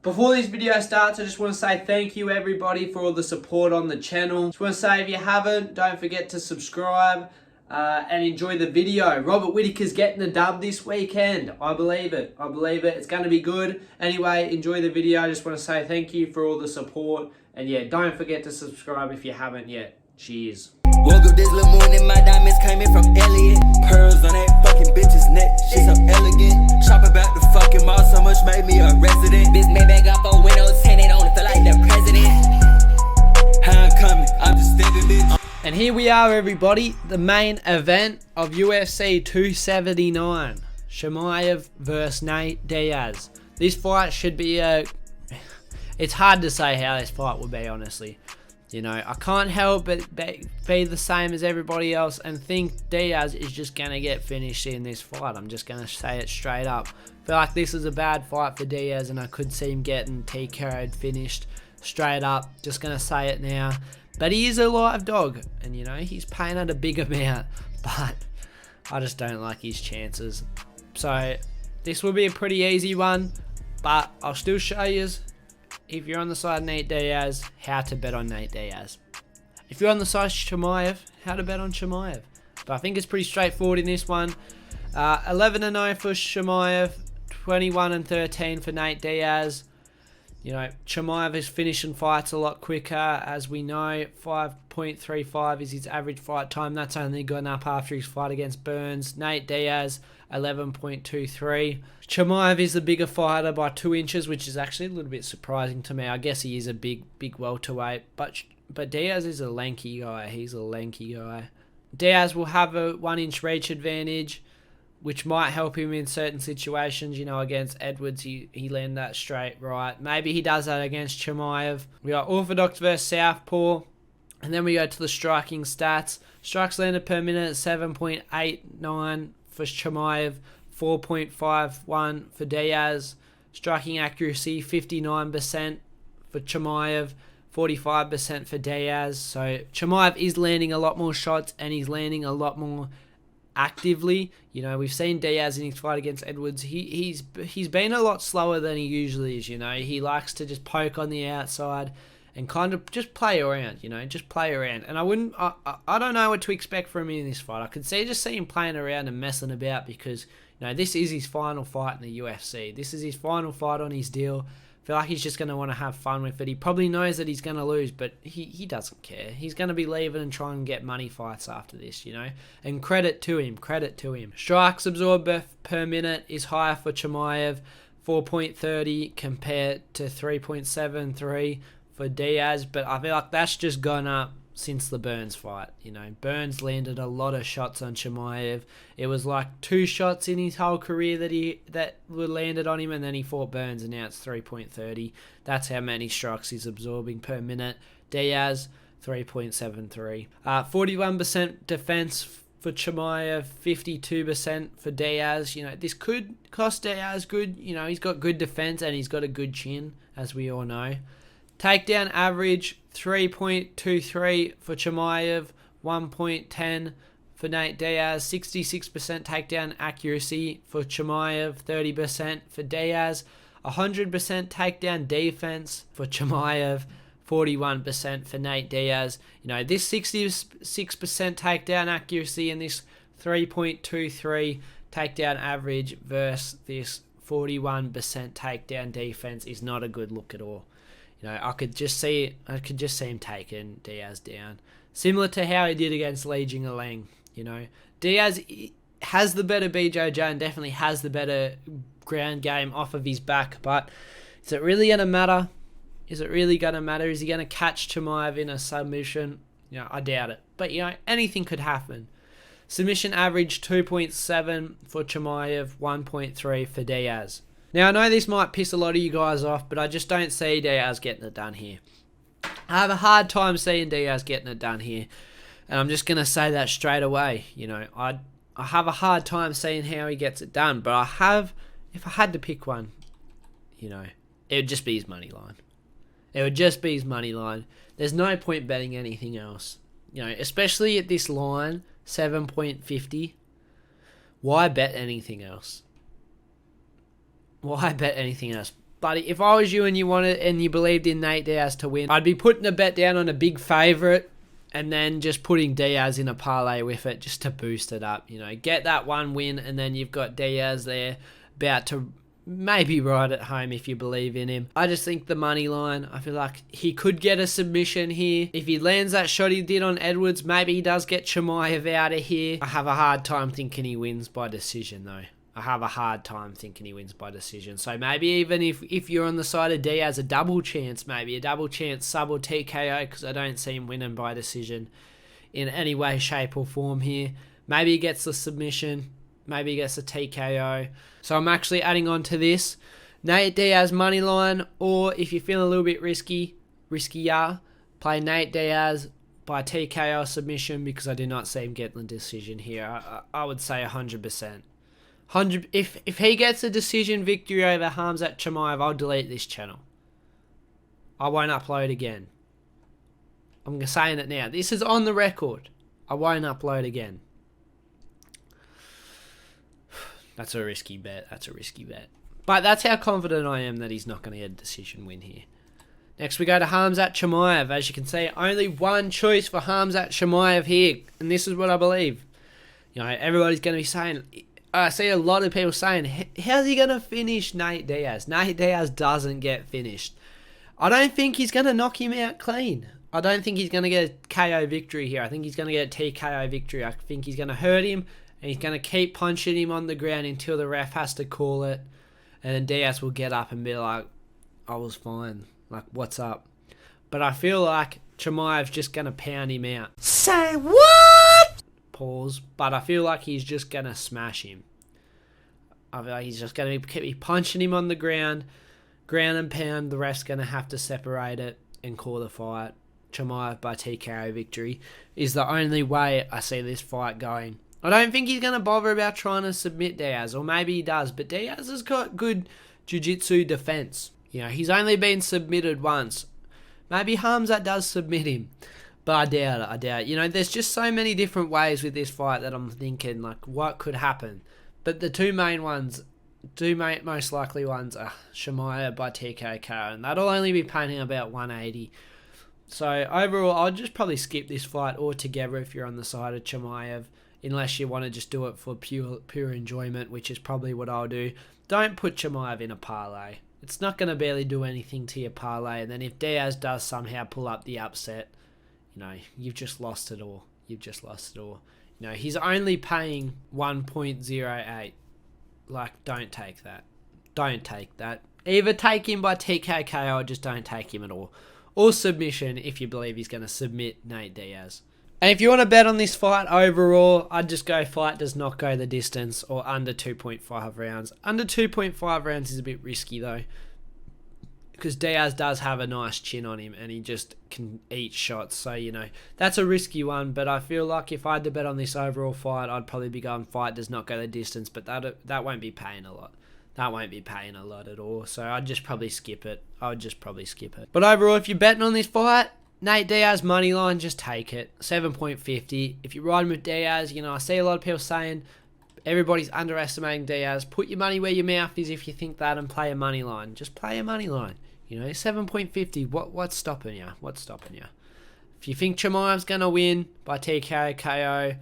Before this video starts, I just want to say thank you everybody for all the support on the channel. Just want to say if you haven't, don't forget to subscribe and enjoy the video. Robert Whittaker's getting the dub this weekend. I believe it. I believe it. It's going to be good. Anyway, enjoy the video. I just want to say thank you for all the support. And yeah, don't forget to subscribe if you haven't yet. Cheers. Woke up this little morning, my diamonds came in from Elliot. Pearls on that fucking bitch's neck, she's so elegant. Shop about the fucking mall, so much made me a resident. Bitch made back up on Windows 10, they don't feel like the president. How I'm coming, I'm just thinking this. And here we are everybody, the main event of UFC 279. Chimaev versus Nate Diaz. This fight should be it's hard to say how this fight will be, honestly. You know, I can't help but be the same as everybody else and think Diaz is just going to get finished in this fight. I'm just going to say it straight up. I feel like this is a bad fight for Diaz and I could see him getting TKO'd finished straight up. Just going to say it now. But he is a live dog and, you know, he's paying at a big amount. But I just don't like his chances. So this will be a pretty easy one. But I'll still show you, if you're on the side of Nate Diaz, how to bet on Nate Diaz. If you're on the side of Chimaev, how to bet on Chimaev. But I think it's pretty straightforward in this one. 11-0 for Chimaev, 21-13 for Nate Diaz. You know, Chimaev is finishing fights a lot quicker, as we know. 5.35 is his average fight time. That's only gone up after his fight against Burns. Nate Diaz, 11.23. Chimaev is the bigger fighter by 2 inches, which is actually a little bit surprising to me. I guess he is a big welterweight, but Diaz is a lanky guy. He's a lanky guy. Diaz will have a 1-inch reach advantage, which might help him in certain situations. You know, against Edwards, he landed that straight right. Maybe he does that against Chimaev. We got orthodox versus southpaw. And then we go to the striking stats. Strikes landed per minute, 7.89 for Chimaev, 4.51 for Diaz. Striking accuracy, 59% for Chimaev, 45% for Diaz. So Chimaev is landing a lot more shots and he's landing a lot more actively. You know, we've seen Diaz in his fight against Edwards. He's been a lot slower than he usually is. You know, he likes to just poke on the outside and kind of just play around, you know, just play around. And I don't know what to expect from him in this fight. I could just see him playing around and messing about because, you know, this is his final fight in the UFC. This is his final fight on his deal. I feel like he's just going to want to have fun with it. He probably knows that he's going to lose, but he doesn't care. He's going to be leaving and trying to get money fights after this, you know. And credit to him, credit to him. Strikes absorbed per minute is higher for Chimaev, 4.30 compared to 3.73 for Diaz, but I feel like that's just gone up since the Burns fight. You know, Burns landed a lot of shots on Chimaev. It was like 2 shots in his whole career that were landed on him, and then he fought Burns, and now it's 3.30. That's how many strikes he's absorbing per minute. Diaz, 3.73. 41% defense for Chimaev, 52% for Diaz. You know, this could cost Diaz good. You know, he's got good defense and he's got a good chin, as we all know. Takedown average, 3.23 for Chimaev, 1.10 for Nate Diaz, 66% takedown accuracy for Chimaev, 30% for Diaz, 100% takedown defense for Chimaev, 41% for Nate Diaz. You know, this 66% takedown accuracy and this 3.23 takedown average versus this 41% takedown defense is not a good look at all. You know, I could just see him taking Diaz down, similar to how he did against Li Jingliang. You know, Diaz has the better BJJ and definitely has the better ground game off of his back. But is it really going to matter? Is it really going to matter? Is he going to catch Chimaev in a submission? You know, I doubt it. But you know, anything could happen. Submission average 2.7 for Chimaev, 1.3 for Diaz. Now, I know this might piss a lot of you guys off, but I just don't see Diaz getting it done here. I have a hard time seeing Diaz getting it done here. And I'm just going to say that straight away. You know, I have a hard time seeing how he gets it done. But if I had to pick one, you know, it would just be his money line. It would just be his money line. There's no point betting anything else. You know, especially at this line, 7.50. Why bet anything else? Why bet anything else? But if I was you and you wanted and you believed in Nate Diaz to win, I'd be putting a bet down on a big favourite and then just putting Diaz in a parlay with it just to boost it up. You know, get that one win and then you've got Diaz there about to maybe ride at home if you believe in him. I just think the money line, I feel like he could get a submission here. If he lands that shot he did on Edwards, maybe he does get Chimaev out of here. I have a hard time thinking he wins by decision though. I have a hard time thinking he wins by decision. So maybe even if you're on the side of Diaz, a double chance, maybe a double chance sub or TKO, because I don't see him winning by decision in any way, shape or form here. Maybe he gets the submission, maybe he gets a TKO. So I'm actually adding on to this Nate Diaz money line, or if you're feeling a little bit riskier, play Nate Diaz by TKO submission, because I do not see him getting the decision here. I would say 100%. If he gets a decision victory over Khamzat Chimaev, I'll delete this channel. I won't upload again. I'm saying it now. This is on the record. I won't upload again. That's a risky bet. That's a risky bet. But that's how confident I am that he's not going to get a decision win here. Next we go to Khamzat Chimaev. As you can see, only one choice for Khamzat Chimaev here. And this is what I believe. You know, everybody's going to be saying... I see a lot of people saying, how's he going to finish Nate Diaz? Nate Diaz doesn't get finished. I don't think he's going to knock him out clean. I don't think he's going to get a KO victory here. I think he's going to get a TKO victory. I think he's going to hurt him, and he's going to keep punching him on the ground until the ref has to call it. And then Diaz will get up and be like, I was fine. Like, what's up? But I feel like Chimaev's just going to pound him out. Say what? Pause. But I feel like he's just going to smash him. I feel like he's just going to keep punching him on the ground and pound. The ref's going to have to separate it and call the fight. Chimaev by TKO victory is the only way I see this fight going. I don't think he's going to bother about trying to submit Diaz, or maybe he does, but Diaz has got good jiu-jitsu defense. You know, he's only been submitted once. Maybe Khamzat does submit him, but I doubt it. You know, there's just so many different ways with this fight that I'm thinking, like, what could happen? But the two most likely ones are Chimaev by TKO, and that'll only be paying about 180. So overall, I'll just probably skip this fight altogether if you're on the side of Chimaev, unless you want to just do it for pure enjoyment, which is probably what I'll do. Don't put Chimaev in a parlay. It's not going to barely do anything to your parlay, and then if Diaz does somehow pull up the upset, you know, you've just lost it all. You've just lost it all. You know, he's only paying 1.08. Like, don't take that. Don't take that. Either take him by TKO or just don't take him at all. Or submission if you believe he's going to submit Nate Diaz. And if you want to bet on this fight overall, I'd just go fight does not go the distance or under 2.5 rounds. Under 2.5 rounds is a bit risky though, because Diaz does have a nice chin on him and he just can eat shots. So, you know, that's a risky one. But I feel like if I had to bet on this overall fight, I'd probably be going fight does not go the distance. But that won't be paying a lot. That won't be paying a lot at all. So I'd just probably skip it. I would just probably skip it. But overall, if you're betting on this fight, Nate Diaz money line, just take it. 7.50. If you're riding with Diaz, you know, I see a lot of people saying everybody's underestimating Diaz. Put your money where your mouth is if you think that and play a money line. Just play a money line. You know, 7.50. What's stopping you? What's stopping you? If you think Chimaev's going to win by TKO, KO,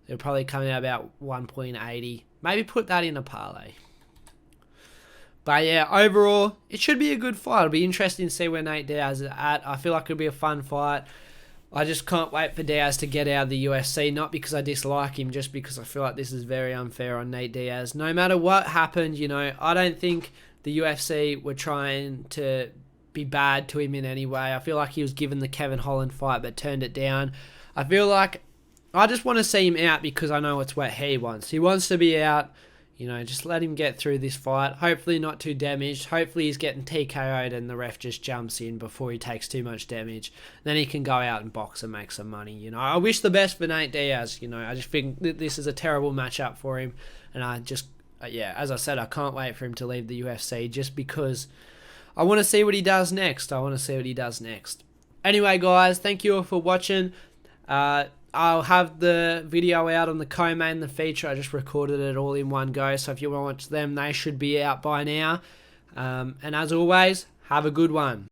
it'll probably come out about 1.80. Maybe put that in a parlay. But yeah, overall, it should be a good fight. It'll be interesting to see where Nate Diaz is at. I feel like it'll be a fun fight. I just can't wait for Diaz to get out of the UFC. Not because I dislike him, just because I feel like this is very unfair on Nate Diaz. No matter what happened, you know, I don't think the UFC were trying to be bad to him in any way. I feel like he was given the Kevin Holland fight but turned it down. I feel like I just want to see him out because I know it's what he wants. He wants to be out. You know, just let him get through this fight. Hopefully not too damaged. Hopefully he's getting TKO'd and the ref just jumps in before he takes too much damage. Then he can go out and box and make some money. You know, I wish the best for Nate Diaz. You know, I just think that this is a terrible matchup for him. And I just, yeah, as I said, I can't wait for him to leave the UFC just because I want to see what he does next. Anyway, guys, thank you all for watching. I'll have the video out on the co-main, the feature. I just recorded it all in one go, so if you want to watch them, they should be out by now. And as always, have a good one.